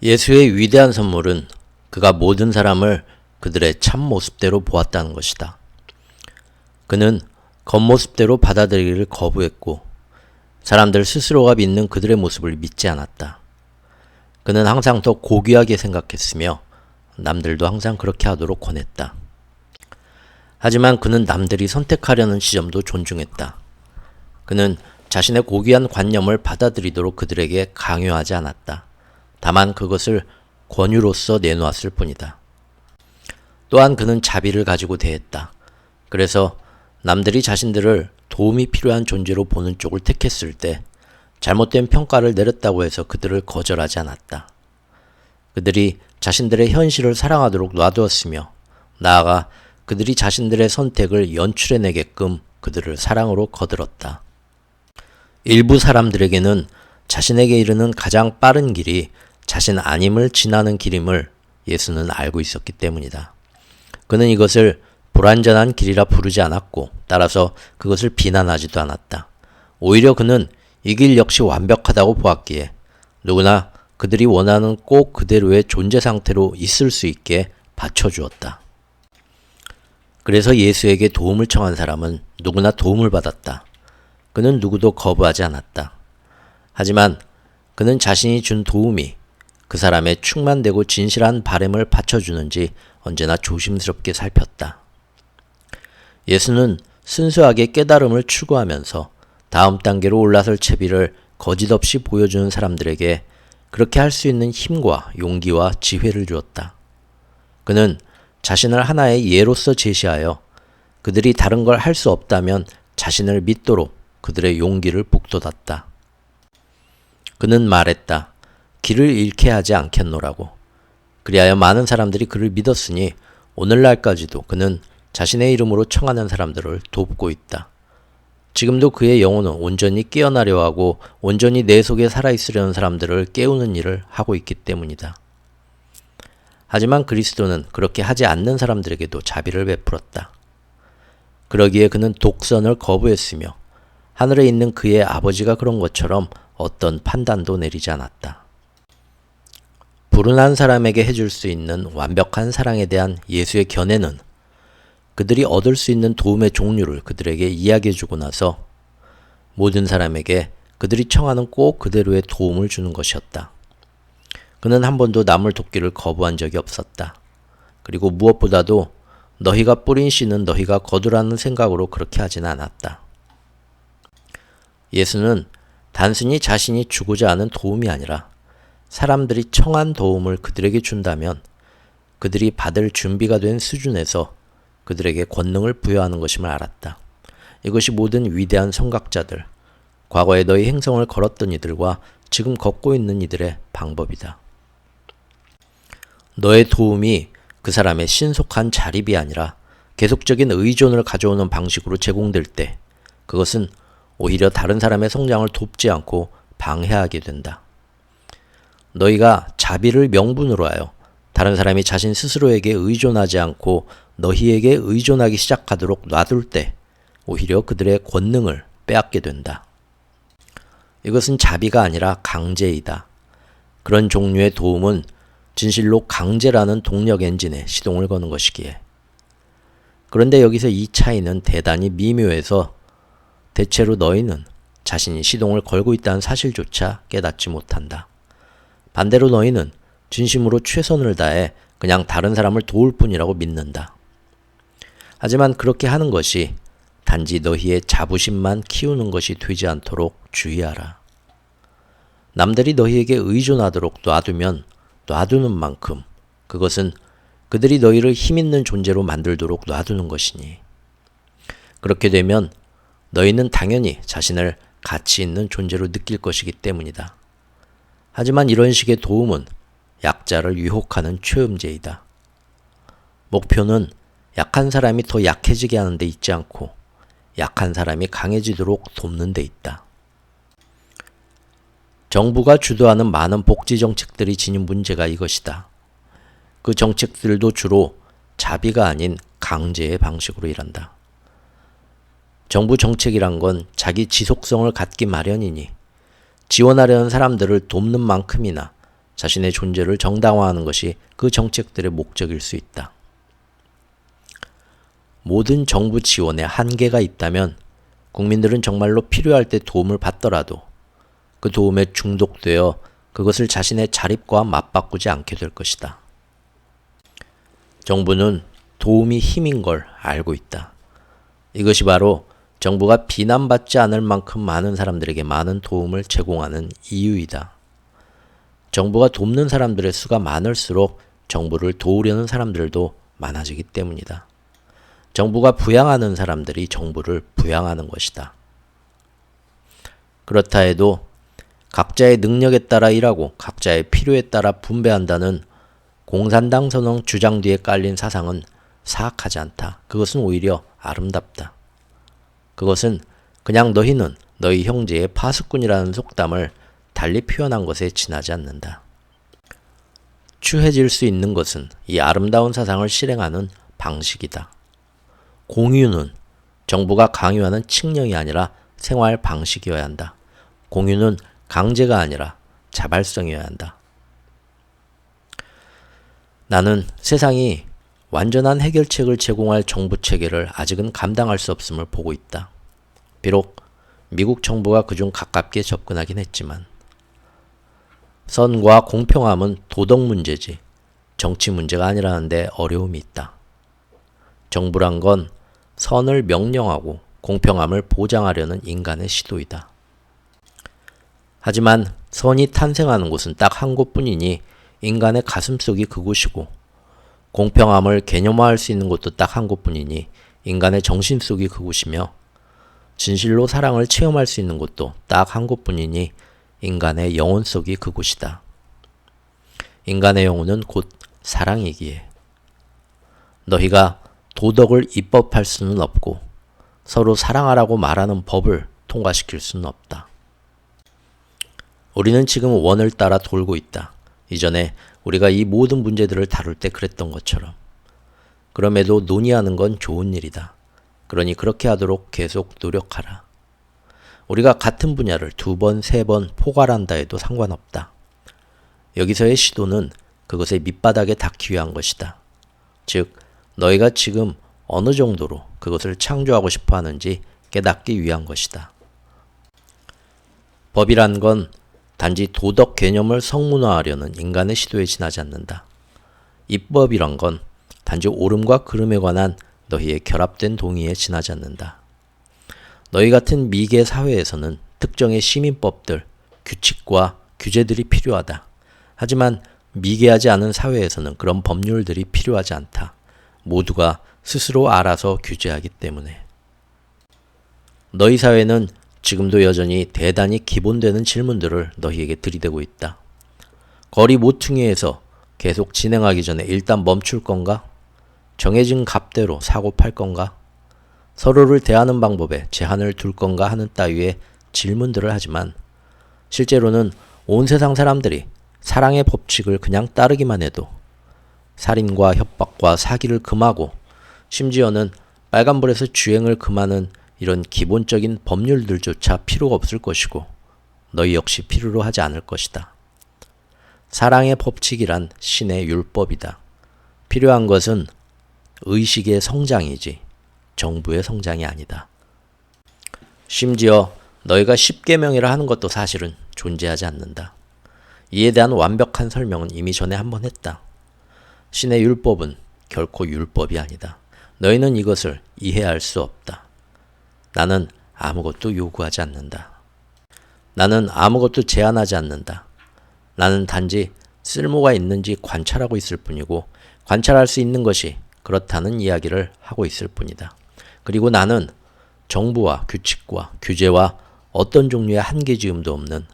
예수의 위대한 선물은 그가 모든 사람을 그들의 참 모습대로 보았다는 것이다. 그는 겉모습대로 받아들이기를 거부했고 사람들 스스로가 믿는 그들의 모습을 믿지 않았다. 그는 항상 더 고귀하게 생각했으며 남들도 항상 그렇게 하도록 권했다. 하지만 그는 남들이 선택하려는 지점도 존중했다. 그는 자신의 고귀한 관념을 받아들이도록 그들에게 강요하지 않았다. 다만 그것을 권유로서 내놓았을 뿐이다. 또한 그는 자비를 가지고 대했다. 그래서 남들이 자신들을 도움이 필요한 존재로 보는 쪽을 택했을 때 잘못된 평가를 내렸다고 해서 그들을 거절하지 않았다. 그들이 자신들의 현실을 사랑하도록 놔두었으며 나아가 그들이 자신들의 선택을 연출해내게끔 그들을 사랑으로 거들었다. 일부 사람들에게는 자신에게 이르는 가장 빠른 길이 자신 아님을 지나는 길임을 예수는 알고 있었기 때문이다. 그는 이것을 불완전한 길이라 부르지 않았고 따라서 그것을 비난하지도 않았다. 오히려 그는 이 길 역시 완벽하다고 보았기에 누구나 그들이 원하는 꼭 그대로의 존재 상태로 있을 수 있게 받쳐주었다. 그래서 예수에게 도움을 청한 사람은 누구나 도움을 받았다. 그는 누구도 거부하지 않았다. 하지만 그는 자신이 준 도움이 그 사람의 충만되고 진실한 바램을 받쳐주는지 언제나 조심스럽게 살폈다. 예수는 순수하게 깨달음을 추구하면서 다음 단계로 올라설 채비를 거짓없이 보여주는 사람들에게 그렇게 할 수 있는 힘과 용기와 지혜를 주었다. 그는 자신을 하나의 예로서 제시하여 그들이 다른 걸 할 수 없다면 자신을 믿도록 그들의 용기를 북돋았다. 그는 말했다. 길을 잃게 하지 않겠노라고. 그리하여 많은 사람들이 그를 믿었으니 오늘날까지도 그는 자신의 이름으로 청하는 사람들을 돕고 있다. 지금도 그의 영혼은 온전히 깨어나려 하고 온전히 내 속에 살아있으려는 사람들을 깨우는 일을 하고 있기 때문이다. 하지만 그리스도는 그렇게 하지 않는 사람들에게도 자비를 베풀었다. 그러기에 그는 독선을 거부했으며 하늘에 있는 그의 아버지가 그런 것처럼 어떤 판단도 내리지 않았다. 불운한 사람에게 해줄 수 있는 완벽한 사랑에 대한 예수의 견해는 그들이 얻을 수 있는 도움의 종류를 그들에게 이야기해주고 나서 모든 사람에게 그들이 청하는 꼭 그대로의 도움을 주는 것이었다. 그는 한 번도 남을 돕기를 거부한 적이 없었다. 그리고 무엇보다도 너희가 뿌린 씨는 너희가 거두라는 생각으로 그렇게 하지는 않았다. 예수는 단순히 자신이 주고자 하는 도움이 아니라 사람들이 청한 도움을 그들에게 준다면 그들이 받을 준비가 된 수준에서 그들에게 권능을 부여하는 것임을 알았다. 이것이 모든 위대한 선각자들, 과거에 너희 행성을 걸었던 이들과 지금 걷고 있는 이들의 방법이다. 너의 도움이 그 사람의 신속한 자립이 아니라 계속적인 의존을 가져오는 방식으로 제공될 때 그것은 오히려 다른 사람의 성장을 돕지 않고 방해하게 된다. 너희가 자비를 명분으로 하여 다른 사람이 자신 스스로에게 의존하지 않고 너희에게 의존하기 시작하도록 놔둘 때 오히려 그들의 권능을 빼앗게 된다. 이것은 자비가 아니라 강제이다. 그런 종류의 도움은 진실로 강제라는 동력 엔진에 시동을 거는 것이기에. 그런데 여기서 이 차이는 대단히 미묘해서 대체로 너희는 자신이 시동을 걸고 있다는 사실조차 깨닫지 못한다. 반대로 너희는 진심으로 최선을 다해 그냥 다른 사람을 도울 뿐이라고 믿는다. 하지만 그렇게 하는 것이 단지 너희의 자부심만 키우는 것이 되지 않도록 주의하라. 남들이 너희에게 의존하도록 놔두면 놔두는 만큼 그것은 그들이 너희를 힘있는 존재로 만들도록 놔두는 것이니. 그렇게 되면 너희는 당연히 자신을 가치 있는 존재로 느낄 것이기 때문이다. 하지만 이런 식의 도움은 약자를 유혹하는 최음제이다. 목표는 약한 사람이 더 약해지게 하는 데 있지 않고 약한 사람이 강해지도록 돕는 데 있다. 정부가 주도하는 많은 복지 정책들이 지닌 문제가 이것이다. 그 정책들도 주로 자비가 아닌 강제의 방식으로 일한다. 정부 정책이란 건 자기 지속성을 갖기 마련이니 지원하려는 사람들을 돕는 만큼이나 자신의 존재를 정당화하는 것이 그 정책들의 목적일 수 있다. 모든 정부 지원에 한계가 있다면 국민들은 정말로 필요할 때 도움을 받더라도 그 도움에 중독되어 그것을 자신의 자립과 맞바꾸지 않게 될 것이다. 정부는 도움이 힘인 걸 알고 있다. 이것이 바로 정부가 비난받지 않을 만큼 많은 사람들에게 많은 도움을 제공하는 이유이다. 정부가 돕는 사람들의 수가 많을수록 정부를 도우려는 사람들도 많아지기 때문이다. 정부가 부양하는 사람들이 정부를 부양하는 것이다. 그렇다 해도 각자의 능력에 따라 일하고 각자의 필요에 따라 분배한다는 공산당 선언 주장 뒤에 깔린 사상은 사악하지 않다. 그것은 오히려 아름답다. 그것은 그냥 너희는 너희 형제의 파수꾼이라는 속담을 달리 표현한 것에 지나지 않는다. 추해질 수 있는 것은 이 아름다운 사상을 실행하는 방식이다. 공유는 정부가 강요하는 칙령이 아니라 생활 방식이어야 한다. 공유는 강제가 아니라 자발성이어야 한다. 나는 세상이 완전한 해결책을 제공할 정부 체계를 아직은 감당할 수 없음을 보고 있다. 비록 미국 정부가 그중 가깝게 접근하긴 했지만 선과 공평함은 도덕 문제지 정치 문제가 아니라는데 어려움이 있다. 정부란 건 선을 명령하고 공평함을 보장하려는 인간의 시도이다. 하지만 선이 탄생하는 곳은 딱 한 곳뿐이니 인간의 가슴속이 그곳이고 공평함을 개념화할 수 있는 곳도 딱 한 곳뿐이니 인간의 정신속이 그곳이며 진실로 사랑을 체험할 수 있는 곳도 딱 한 곳뿐이니 인간의 영혼 속이 그곳이다. 인간의 영혼은 곧 사랑이기에 너희가 도덕을 입법할 수는 없고 서로 사랑하라고 말하는 법을 통과시킬 수는 없다. 우리는 지금 원을 따라 돌고 있다. 이전에 우리가 이 모든 문제들을 다룰 때 그랬던 것처럼. 그럼에도 논의하는 건 좋은 일이다. 그러니 그렇게 하도록 계속 노력하라. 우리가 같은 분야를 2번, 3번 포괄한다 해도 상관없다. 여기서의 시도는 그것의 밑바닥에 닿기 위한 것이다. 즉, 너희가 지금 어느 정도로 그것을 창조하고 싶어 하는지 깨닫기 위한 것이다. 법이란 건 단지 도덕 개념을 성문화하려는 인간의 시도에 지나지 않는다. 입법이란 건 단지 옳음과 그름에 관한 너희의 결합된 동의에 지나지 않는다. 너희 같은 미개 사회에서는 특정의 시민법들, 규칙과 규제들이 필요하다. 하지만 미개하지 않은 사회에서는 그런 법률들이 필요하지 않다. 모두가 스스로 알아서 규제하기 때문에. 너희 사회는 지금도 여전히 대단히 기본되는 질문들을 너희에게 들이대고 있다. 거리 모퉁이에서 계속 진행하기 전에 일단 멈출 건가? 정해진 값대로 사고 팔 건가? 서로를 대하는 방법에 제한을 둘 건가 하는 따위의 질문들을 하지만 실제로는 온 세상 사람들이 사랑의 법칙을 그냥 따르기만 해도 살인과 협박과 사기를 금하고 심지어는 빨간불에서 주행을 금하는 이런 기본적인 법률들조차 필요가 없을 것이고 너희 역시 필요로 하지 않을 것이다. 사랑의 법칙이란 신의 율법이다. 필요한 것은 의식의 성장이지 정부의 성장이 아니다. 심지어 너희가 10계명이라 하는 것도 사실은 존재하지 않는다. 이에 대한 완벽한 설명은 이미 전에 한번 했다. 신의 율법은 결코 율법이 아니다. 너희는 이것을 이해할 수 없다. 나는 아무것도 요구하지 않는다. 나는 아무것도 제한하지 않는다. 나는 단지 쓸모가 있는지 관찰하고 있을 뿐이고 관찰할 수 있는 것이 그렇다는 이야기를 하고 있을 뿐이다. 그리고 나는 정부와 규칙과 규제와 어떤 종류의 한계지음도 없는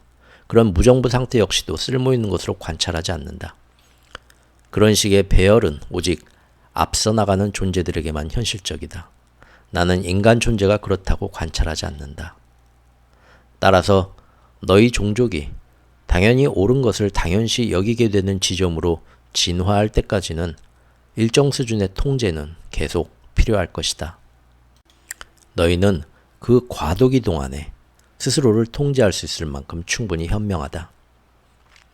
그런 무정부 상태 역시도 쓸모있는 것으로 관찰하지 않는다. 그런 식의 배열은 오직 앞서 나가는 존재들에게만 현실적이다. 나는 인간 존재가 그렇다고 관찰하지 않는다. 따라서 너희 종족이 당연히 옳은 것을 당연시 여기게 되는 지점으로 진화할 때까지는 일정 수준의 통제는 계속 필요할 것이다. 너희는 그 과도기 동안에 스스로를 통제할 수 있을 만큼 충분히 현명하다.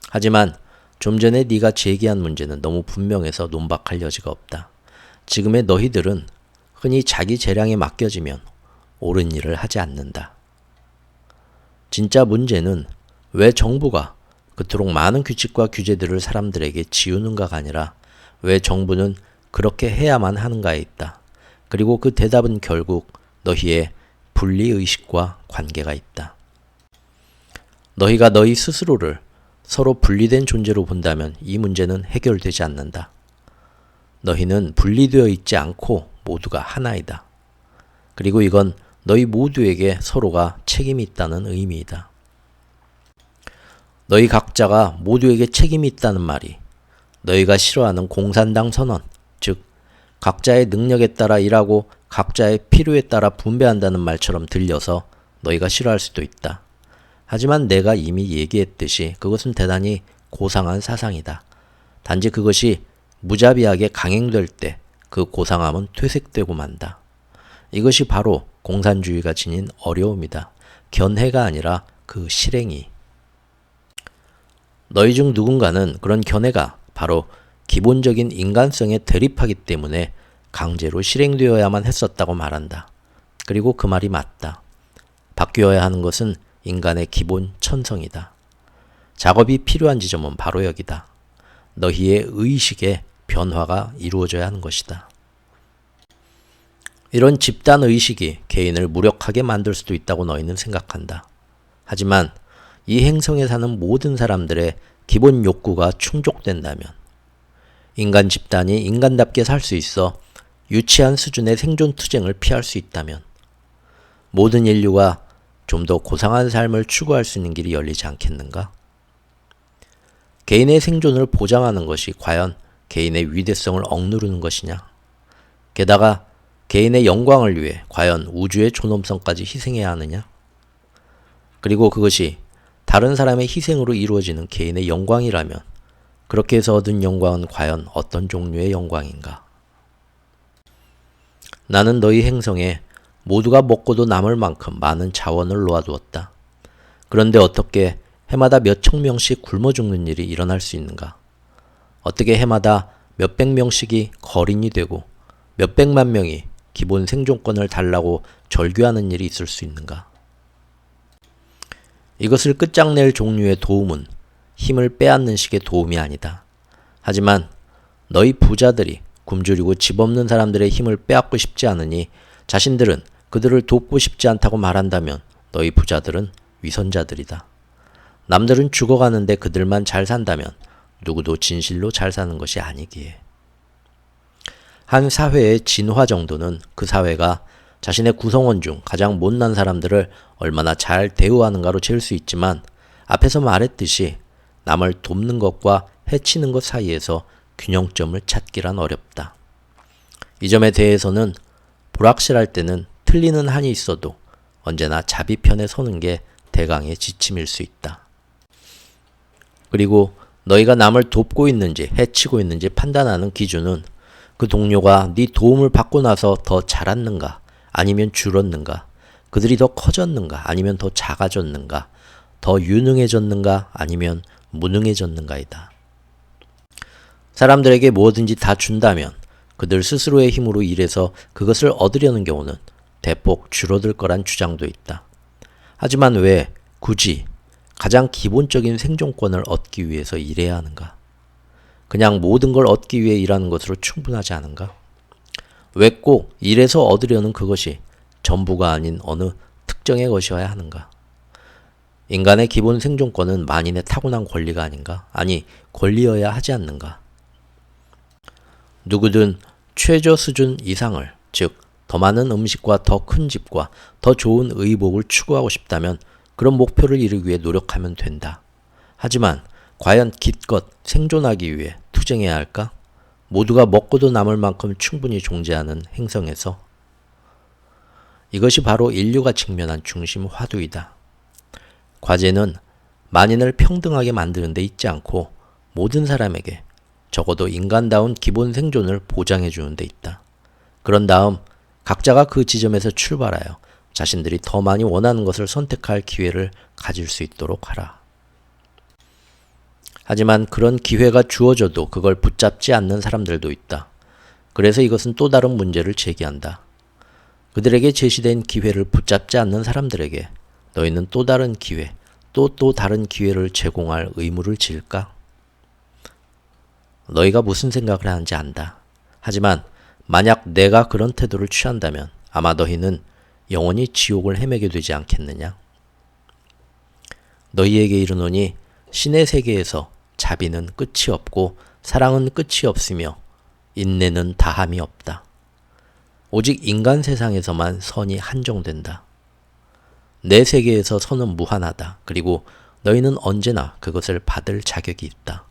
하지만 좀 전에 네가 제기한 문제는 너무 분명해서 논박할 여지가 없다. 지금의 너희들은 흔히 자기 재량에 맡겨지면 옳은 일을 하지 않는다. 진짜 문제는 왜 정부가 그토록 많은 규칙과 규제들을 사람들에게 지우는가가 아니라 왜 정부는 그렇게 해야만 하는가에 있다. 그리고 그 대답은 결국 너희의 분리의식과 관계가 있다. 너희가 너희 스스로를 서로 분리된 존재로 본다면 이 문제는 해결되지 않는다. 너희는 분리되어 있지 않고 모두가 하나이다. 그리고 이건 너희 모두에게 서로가 책임이 있다는 의미이다. 너희 각자가 모두에게 책임이 있다는 말이 너희가 싫어하는 공산당 선언, 즉 각자의 능력에 따라 일하고 각자의 필요에 따라 분배한다는 말처럼 들려서 너희가 싫어할 수도 있다. 하지만 내가 이미 얘기했듯이 그것은 대단히 고상한 사상이다. 단지 그것이 무자비하게 강행될 때 그 고상함은 퇴색되고 만다. 이것이 바로 공산주의가 지닌 어려움이다. 견해가 아니라 그 실행이. 너희 중 누군가는 그런 견해가 바로 기본적인 인간성에 대립하기 때문에 강제로 실행되어야만 했었다고 말한다. 그리고 그 말이 맞다. 바뀌어야 하는 것은 인간의 기본 천성이다. 작업이 필요한 지점은 바로 여기다. 너희의 의식에 변화가 이루어져야 하는 것이다. 이런 집단 의식이 개인을 무력하게 만들 수도 있다고 너희는 생각한다. 하지만 이 행성에 사는 모든 사람들의 기본 욕구가 충족된다면, 인간 집단이 인간답게 살 수 있어 유치한 수준의 생존 투쟁을 피할 수 있다면, 모든 인류가 좀 더 고상한 삶을 추구할 수 있는 길이 열리지 않겠는가? 개인의 생존을 보장하는 것이 과연 개인의 위대성을 억누르는 것이냐? 게다가 개인의 영광을 위해 과연 우주의 존엄성까지 희생해야 하느냐? 그리고 그것이 다른 사람의 희생으로 이루어지는 개인의 영광이라면 그렇게 해서 얻은 영광은 과연 어떤 종류의 영광인가? 나는 너희 행성에 모두가 먹고도 남을 만큼 많은 자원을 놓아두었다. 그런데 어떻게 해마다 몇천 명씩 굶어 죽는 일이 일어날 수 있는가? 어떻게 해마다 몇백 명씩이 거린이 되고 몇백만 명이 기본 생존권을 달라고 절규하는 일이 있을 수 있는가? 이것을 끝장낼 종류의 도움은 힘을 빼앗는 식의 도움이 아니다. 하지만 너희 부자들이 굶주리고 집 없는 사람들의 힘을 빼앗고 싶지 않으니 자신들은 그들을 돕고 싶지 않다고 말한다면 너희 부자들은 위선자들이다. 남들은 죽어가는데 그들만 잘 산다면 누구도 진실로 잘 사는 것이 아니기에. 한 사회의 진화 정도는 그 사회가 자신의 구성원 중 가장 못난 사람들을 얼마나 잘 대우하는가로 재을 수 있지만, 앞에서 말했듯이 남을 돕는 것과 해치는 것 사이에서 균형점을 찾기란 어렵다. 이 점에 대해서는 불확실할 때는 틀리는 한이 있어도 언제나 자비 편에 서는 게 대강의 지침일 수 있다. 그리고 너희가 남을 돕고 있는지 해치고 있는지 판단하는 기준은 그 동료가 네 도움을 받고 나서 더 자랐는가 아니면 줄었는가, 그들이 더 커졌는가 아니면 더 작아졌는가, 더 유능해졌는가 아니면 무능해졌는가이다. 사람들에게 뭐든지 다 준다면 그들 스스로의 힘으로 일해서 그것을 얻으려는 경우는 대폭 줄어들 거란 주장도 있다. 하지만 왜 굳이 가장 기본적인 생존권을 얻기 위해서 일해야 하는가? 그냥 모든 걸 얻기 위해 일하는 것으로 충분하지 않은가? 왜 꼭 일해서 얻으려는 그것이 전부가 아닌 어느 특정의 것이어야 하는가? 인간의 기본 생존권은 만인의 타고난 권리가 아닌가? 아니, 권리여야 하지 않는가? 누구든 최저 수준 이상을, 즉 더 많은 음식과 더 큰 집과 더 좋은 의복을 추구하고 싶다면 그런 목표를 이루기 위해 노력하면 된다. 하지만 과연 기껏 생존하기 위해 투쟁해야 할까? 모두가 먹고도 남을 만큼 충분히 존재하는 행성에서. 이것이 바로 인류가 직면한 중심 화두이다. 과제는 만인을 평등하게 만드는 데 있지 않고 모든 사람에게 적어도 인간다운 기본 생존을 보장해 주는 데 있다. 그런 다음 각자가 그 지점에서 출발하여 자신들이 더 많이 원하는 것을 선택할 기회를 가질 수 있도록 하라. 하지만 그런 기회가 주어져도 그걸 붙잡지 않는 사람들도 있다. 그래서 이것은 또 다른 문제를 제기한다. 그들에게 제시된 기회를 붙잡지 않는 사람들에게 너희는 또 다른 기회, 또 다른 기회를 제공할 의무를 지을까? 너희가 무슨 생각을 하는지 안다. 하지만 만약 내가 그런 태도를 취한다면 아마 너희는 영원히 지옥을 헤매게 되지 않겠느냐? 너희에게 이르노니 신의 세계에서 자비는 끝이 없고 사랑은 끝이 없으며 인내는 다함이 없다. 오직 인간 세상에서만 선이 한정된다. 내 세계에서 선은 무한하다. 그리고 너희는 언제나 그것을 받을 자격이 있다.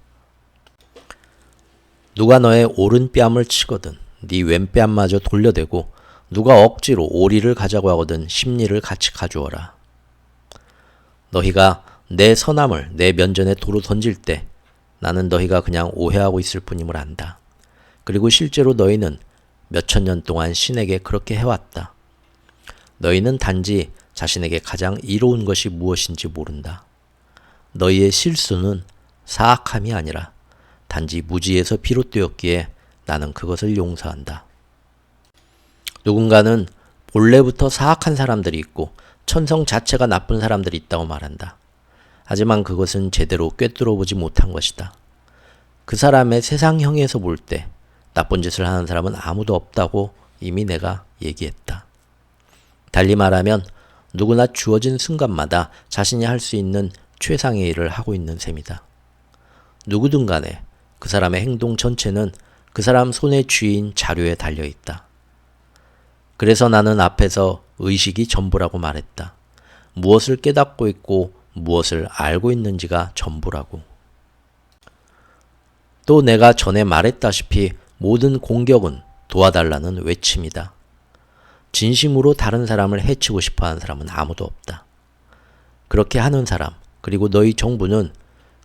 누가 너의 오른뺨을 치거든 네 왼뺨마저 돌려대고 누가 억지로 오리를 가자고 하거든 십리를 같이 가주어라. 너희가 내 선함을 내 면전에 도로 던질 때 나는 너희가 그냥 오해하고 있을 뿐임을 안다. 그리고 실제로 너희는 몇천 년 동안 신에게 그렇게 해왔다. 너희는 단지 자신에게 가장 이로운 것이 무엇인지 모른다. 너희의 실수는 사악함이 아니라 단지 무지에서 비롯되었기에 나는 그것을 용서한다. 누군가는 본래부터 사악한 사람들이 있고 천성 자체가 나쁜 사람들이 있다고 말한다. 하지만 그것은 제대로 꿰뚫어보지 못한 것이다. 그 사람의 세상형에서 볼 때 나쁜 짓을 하는 사람은 아무도 없다고 이미 내가 얘기했다. 달리 말하면 누구나 주어진 순간마다 자신이 할 수 있는 최상의 일을 하고 있는 셈이다. 누구든 간에 그 사람의 행동 전체는 그 사람 손의 쥐인 자료에 달려있다. 그래서 나는 앞에서 의식이 전부라고 말했다. 무엇을 깨닫고 있고 무엇을 알고 있는지가 전부라고. 또 내가 전에 말했다시피 모든 공격은 도와달라는 외침이다. 진심으로 다른 사람을 해치고 싶어하는 사람은 아무도 없다. 그렇게 하는 사람, 그리고 너희 정부는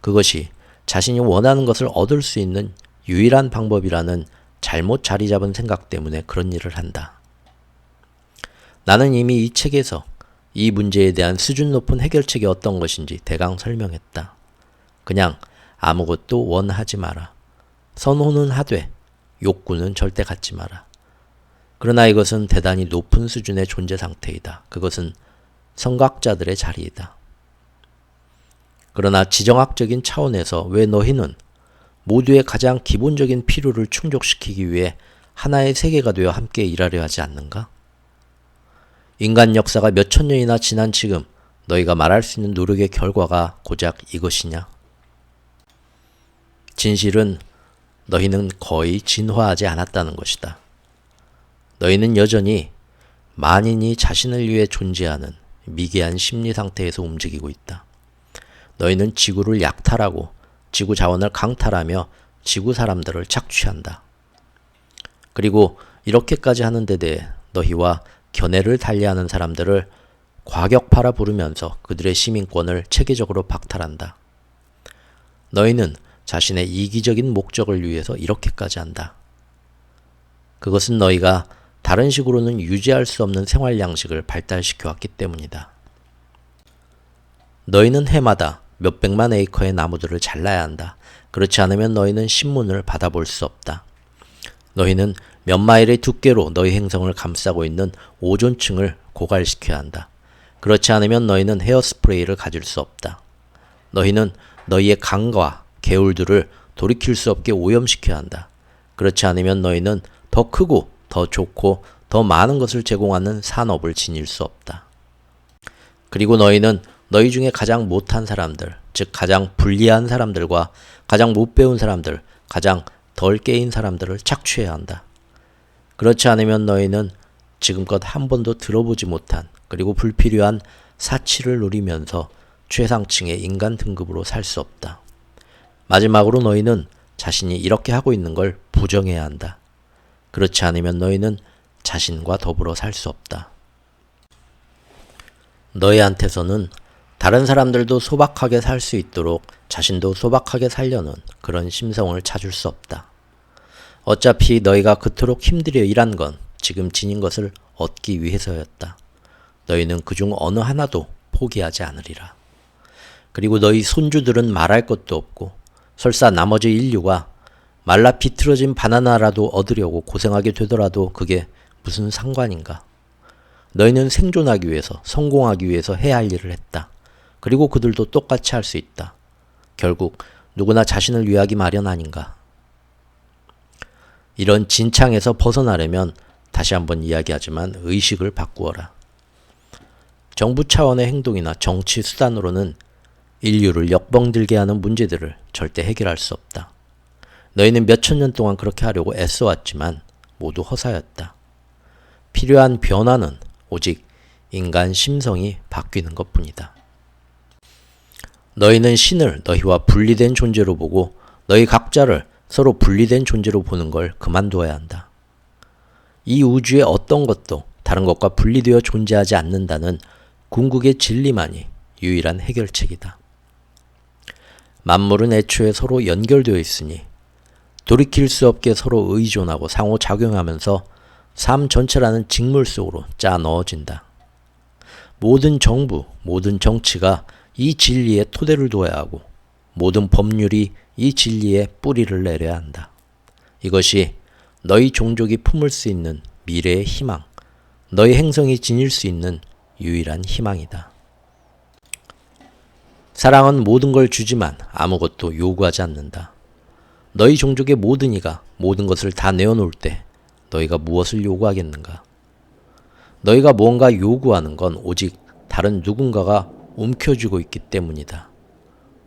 그것이 자신이 원하는 것을 얻을 수 있는 유일한 방법이라는 잘못 자리 잡은 생각 때문에 그런 일을 한다. 나는 이미 이 책에서 이 문제에 대한 수준 높은 해결책이 어떤 것인지 대강 설명했다. 그냥 아무것도 원하지 마라. 선호는 하되 욕구는 절대 갖지 마라. 그러나 이것은 대단히 높은 수준의 존재 상태이다. 그것은 선각자들의 자리이다. 그러나 지정학적인 차원에서 왜 너희는 모두의 가장 기본적인 필요를 충족시키기 위해 하나의 세계가 되어 함께 일하려 하지 않는가? 인간 역사가 몇천 년이나 지난 지금 너희가 말할 수 있는 노력의 결과가 고작 이것이냐? 진실은 너희는 거의 진화하지 않았다는 것이다. 너희는 여전히 만인이 자신을 위해 존재하는 미개한 심리 상태에서 움직이고 있다. 너희는 지구를 약탈하고 지구 자원을 강탈하며 지구 사람들을 착취한다. 그리고 이렇게까지 하는 데 대해 너희와 견해를 달리하는 사람들을 과격파라 부르면서 그들의 시민권을 체계적으로 박탈한다. 너희는 자신의 이기적인 목적을 위해서 이렇게까지 한다. 그것은 너희가 다른 식으로는 유지할 수 없는 생활 양식을 발달시켜 왔기 때문이다. 너희는 해마다 몇백만 에이커의 나무들을 잘라야 한다. 그렇지 않으면 너희는 신문을 받아볼 수 없다. 너희는 몇 마일의 두께로 너희 행성을 감싸고 있는 오존층을 고갈시켜야 한다. 그렇지 않으면 너희는 헤어스프레이를 가질 수 없다. 너희는 너희의 강과 개울들을 돌이킬 수 없게 오염시켜야 한다. 그렇지 않으면 너희는 더 크고 더 좋고 더 많은 것을 제공하는 산업을 지닐 수 없다. 그리고 너희는 너희 중에 가장 못한 사람들, 즉 가장 불리한 사람들과 가장 못 배운 사람들, 가장 덜 깨인 사람들을 착취해야 한다. 그렇지 않으면 너희는 지금껏 한 번도 들어보지 못한 그리고 불필요한 사치를 누리면서 최상층의 인간 등급으로 살 수 없다. 마지막으로 너희는 자신이 이렇게 하고 있는 걸 부정해야 한다. 그렇지 않으면 너희는 자신과 더불어 살 수 없다. 너희한테서는 다른 사람들도 소박하게 살 수 있도록 자신도 소박하게 살려는 그런 심성을 찾을 수 없다. 어차피 너희가 그토록 힘들여 일한 건 지금 지닌 것을 얻기 위해서였다. 너희는 그중 어느 하나도 포기하지 않으리라. 그리고 너희 손주들은 말할 것도 없고 설사 나머지 인류가 말라 비틀어진 바나나라도 얻으려고 고생하게 되더라도 그게 무슨 상관인가? 너희는 생존하기 위해서, 성공하기 위해서 해야 할 일을 했다. 그리고 그들도 똑같이 할 수 있다. 결국 누구나 자신을 위하기 마련 아닌가? 이런 진창에서 벗어나려면 다시 한번 이야기하지만 의식을 바꾸어라. 정부 차원의 행동이나 정치 수단으로는 인류를 역벙들게 하는 문제들을 절대 해결할 수 없다. 너희는 몇천 년 동안 그렇게 하려고 애써왔지만 모두 허사였다. 필요한 변화는 오직 인간 심성이 바뀌는 것뿐이다. 너희는 신을 너희와 분리된 존재로 보고 너희 각자를 서로 분리된 존재로 보는 걸 그만두어야 한다. 이 우주의 어떤 것도 다른 것과 분리되어 존재하지 않는다는 궁극의 진리만이 유일한 해결책이다. 만물은 애초에 서로 연결되어 있으니 돌이킬 수 없게 서로 의존하고 상호작용하면서 삶 전체라는 직물 속으로 짜 넣어진다. 모든 정부, 모든 정치가 이 진리에 토대를 둬야 하고 모든 법률이 이 진리에 뿌리를 내려야 한다. 이것이 너희 종족이 품을 수 있는 미래의 희망, 너희 행성이 지닐 수 있는 유일한 희망이다. 사랑은 모든 걸 주지만 아무것도 요구하지 않는다. 너희 종족의 모든 이가 모든 것을 다 내어놓을 때 너희가 무엇을 요구하겠는가? 너희가 뭔가 요구하는 건 오직 다른 누군가가 움켜쥐고 있기 때문이다.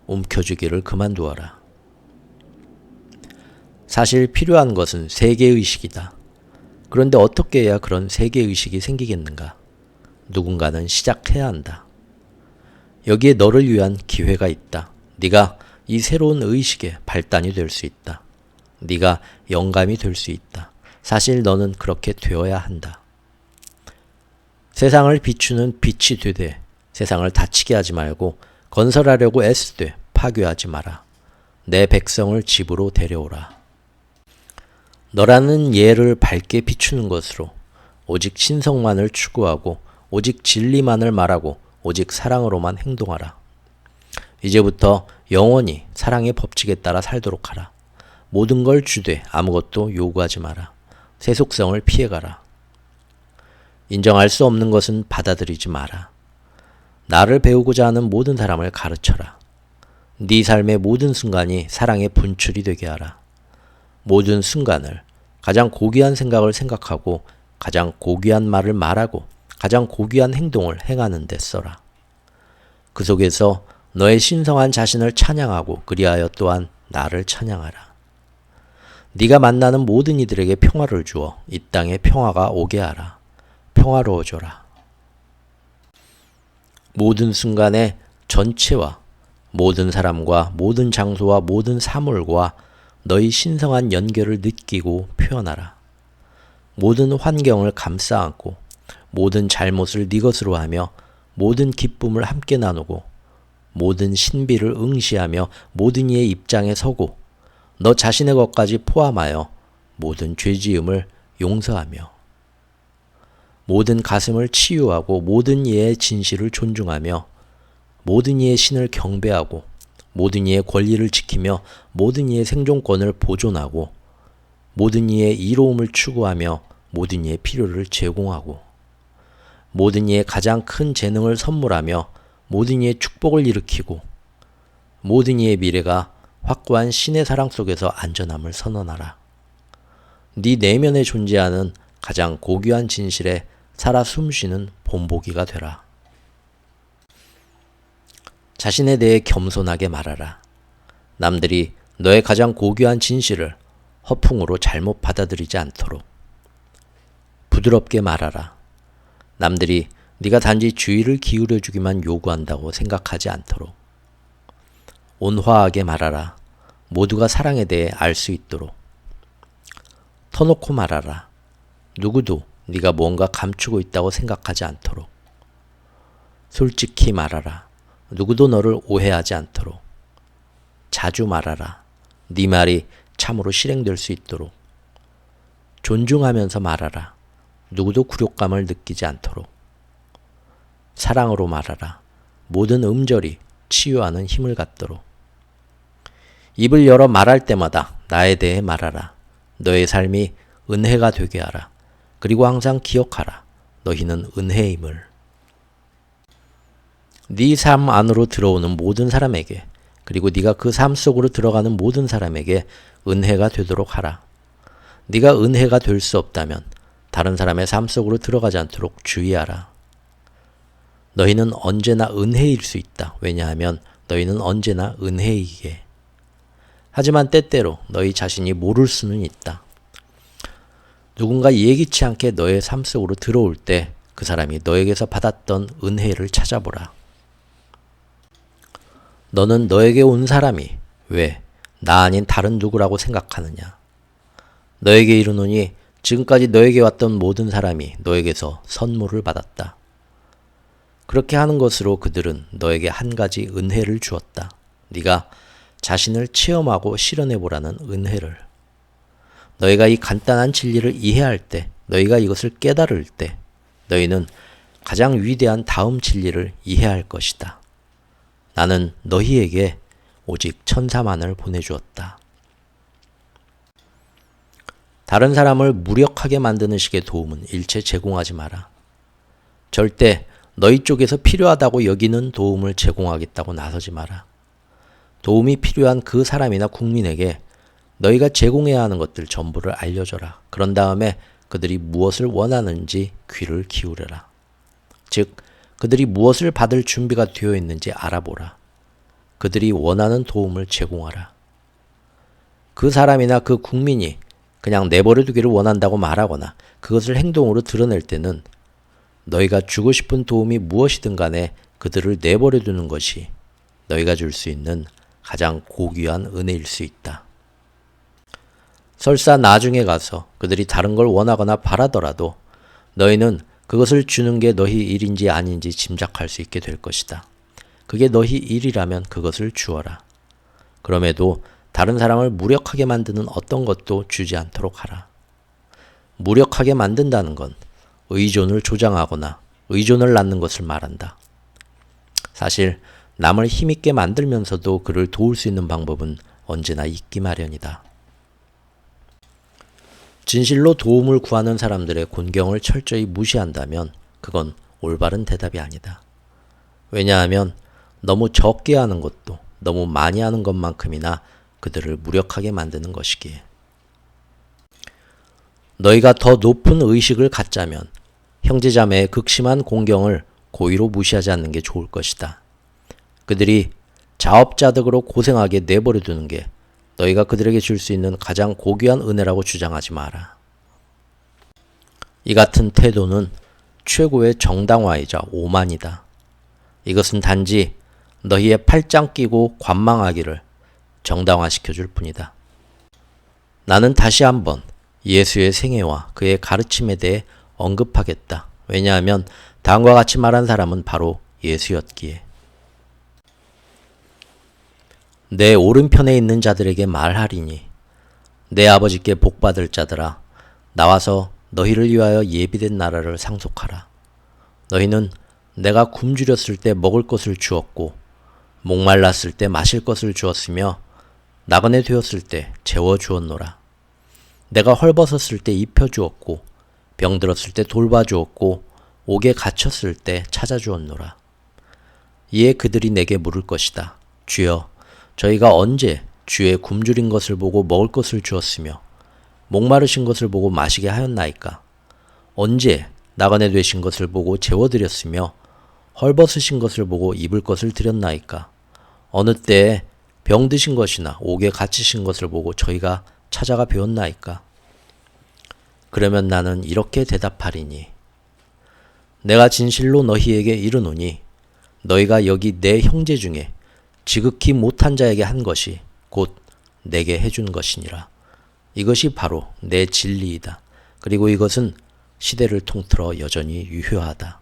움켜쥐기를 그만두어라. 사실 필요한 것은 세계의식이다. 그런데 어떻게 해야 그런 세계의식이 생기겠는가? 누군가는 시작해야 한다. 여기에 너를 위한 기회가 있다. 네가 이 새로운 의식의 발단이 될 수 있다. 네가 영감이 될 수 있다. 사실 너는 그렇게 되어야 한다. 세상을 비추는 빛이 되되 세상을 다치게 하지 말고 건설하려고 애쓰되 파괴하지 마라. 내 백성을 집으로 데려오라. 너라는 예를 밝게 비추는 것으로 오직 신성만을 추구하고 오직 진리만을 말하고 오직 사랑으로만 행동하라. 이제부터 영원히 사랑의 법칙에 따라 살도록 하라. 모든 걸 주되 아무것도 요구하지 마라. 세속성을 피해가라. 인정할 수 없는 것은 받아들이지 마라. 나를 배우고자 하는 모든 사람을 가르쳐라. 네 삶의 모든 순간이 사랑의 분출이 되게 하라. 모든 순간을 가장 고귀한 생각을 생각하고 가장 고귀한 말을 말하고 가장 고귀한 행동을 행하는 데 써라. 그 속에서 너의 신성한 자신을 찬양하고 그리하여 또한 나를 찬양하라. 네가 만나는 모든 이들에게 평화를 주어 이 땅에 평화가 오게 하라. 평화로워져라. 모든 순간에 전체와 모든 사람과 모든 장소와 모든 사물과 너희 신성한 연결을 느끼고 표현하라. 모든 환경을 감싸 안고 모든 잘못을 네 것으로 하며 모든 기쁨을 함께 나누고 모든 신비를 응시하며 모든 이의 입장에 서고 너 자신의 것까지 포함하여 모든 죄지음을 용서하며 모든 가슴을 치유하고 모든 이의 진실을 존중하며 모든 이의 신을 경배하고 모든 이의 권리를 지키며 모든 이의 생존권을 보존하고 모든 이의 이로움을 추구하며 모든 이의 필요를 제공하고 모든 이의 가장 큰 재능을 선물하며 모든 이의 축복을 일으키고 모든 이의 미래가 확고한 신의 사랑 속에서 안전함을 선언하라. 네 내면에 존재하는 가장 고귀한 진실에 살아 숨쉬는 본보기가 되라. 자신에 대해 겸손하게 말하라. 남들이 너의 가장 고귀한 진실을 허풍으로 잘못 받아들이지 않도록. 부드럽게 말하라. 남들이 네가 단지 주의를 기울여주기만 요구한다고 생각하지 않도록. 온화하게 말하라. 모두가 사랑에 대해 알 수 있도록. 터놓고 말하라. 누구도 네가 뭔가 감추고 있다고 생각하지 않도록. 솔직히 말하라. 누구도 너를 오해하지 않도록. 자주 말하라. 네 말이 참으로 실행될 수 있도록. 존중하면서 말하라. 누구도 굴욕감을 느끼지 않도록. 사랑으로 말하라. 모든 음절이 치유하는 힘을 갖도록. 입을 열어 말할 때마다 나에 대해 말하라. 너의 삶이 은혜가 되게 하라. 그리고 항상 기억하라. 너희는 은혜임을. 네 삶 안으로 들어오는 모든 사람에게, 그리고 네가 그 삶 속으로 들어가는 모든 사람에게 은혜가 되도록 하라. 네가 은혜가 될 수 없다면 다른 사람의 삶 속으로 들어가지 않도록 주의하라. 너희는 언제나 은혜일 수 있다. 왜냐하면 너희는 언제나 은혜이기에. 하지만 때때로 너희 자신이 모를 수는 있다. 누군가 예기치 않게 너의 삶 속으로 들어올 때 그 사람이 너에게서 받았던 은혜를 찾아보라. 너는 너에게 온 사람이 왜 나 아닌 다른 누구라고 생각하느냐? 너에게 이르노니 지금까지 너에게 왔던 모든 사람이 너에게서 선물을 받았다. 그렇게 하는 것으로 그들은 너에게 한 가지 은혜를 주었다. 네가 자신을 체험하고 실현해보라는 은혜를. 너희가 이 간단한 진리를 이해할 때, 너희가 이것을 깨달을 때 너희는 가장 위대한 다음 진리를 이해할 것이다. 나는 너희에게 오직 천사만을 보내주었다. 다른 사람을 무력하게 만드는 식의 도움은 일체 제공하지 마라. 절대 너희 쪽에서 필요하다고 여기는 도움을 제공하겠다고 나서지 마라. 도움이 필요한 그 사람이나 국민에게 너희가 제공해야 하는 것들 전부를 알려줘라. 그런 다음에 그들이 무엇을 원하는지 귀를 기울여라. 즉, 그들이 무엇을 받을 준비가 되어 있는지 알아보라. 그들이 원하는 도움을 제공하라. 그 사람이나 그 국민이 그냥 내버려 두기를 원한다고 말하거나 그것을 행동으로 드러낼 때는 너희가 주고 싶은 도움이 무엇이든 간에 그들을 내버려 두는 것이 너희가 줄 수 있는 가장 고귀한 은혜일 수 있다. 설사 나중에 가서 그들이 다른 걸 원하거나 바라더라도 너희는 그것을 주는 게 너희 일인지 아닌지 짐작할 수 있게 될 것이다. 그게 너희 일이라면 그것을 주어라. 그럼에도 다른 사람을 무력하게 만드는 어떤 것도 주지 않도록 하라. 무력하게 만든다는 건 의존을 조장하거나 의존을 낳는 것을 말한다. 사실 남을 힘있게 만들면서도 그를 도울 수 있는 방법은 언제나 있기 마련이다. 진실로 도움을 구하는 사람들의 곤경을 철저히 무시한다면 그건 올바른 대답이 아니다. 왜냐하면 너무 적게 하는 것도 너무 많이 하는 것만큼이나 그들을 무력하게 만드는 것이기에. 너희가 더 높은 의식을 갖자면 형제자매의 극심한 공경을 고의로 무시하지 않는 게 좋을 것이다. 그들이 자업자득으로 고생하게 내버려 두는 게 너희가 그들에게 줄 수 있는 가장 고귀한 은혜라고 주장하지 마라. 이 같은 태도는 최고의 정당화이자 오만이다. 이것은 단지 너희의 팔짱 끼고 관망하기를 정당화시켜줄 뿐이다. 나는 다시 한번 예수의 생애와 그의 가르침에 대해 언급하겠다. 왜냐하면 다음과 같이 말한 사람은 바로 예수였기에. 내 오른편에 있는 자들에게 말하리니 내 아버지께 복받을 자들아 나와서 너희를 위하여 예비된 나라를 상속하라. 너희는 내가 굶주렸을 때 먹을 것을 주었고 목말랐을 때 마실 것을 주었으며 나그네 되었을 때 재워 주었노라. 내가 헐벗었을 때 입혀 주었고 병들었을 때 돌봐 주었고 옥에 갇혔을 때 찾아 주었노라. 이에 그들이 내게 물을 것이다. 주여, 저희가 언제 주의 굶주린 것을 보고 먹을 것을 주었으며 목마르신 것을 보고 마시게 하였나이까? 언제 나그네 되신 것을 보고 재워드렸으며 헐벗으신 것을 보고 입을 것을 드렸나이까? 어느 때에 병드신 것이나 옥에 갇히신 것을 보고 저희가 찾아가 배웠나이까? 그러면 나는 이렇게 대답하리니 내가 진실로 너희에게 이르노니 너희가 여기 내 형제 중에 지극히 못한 자에게 한 것이 곧 내게 해준 것이니라. 이것이 바로 내 진리이다. 그리고 이것은 시대를 통틀어 여전히 유효하다.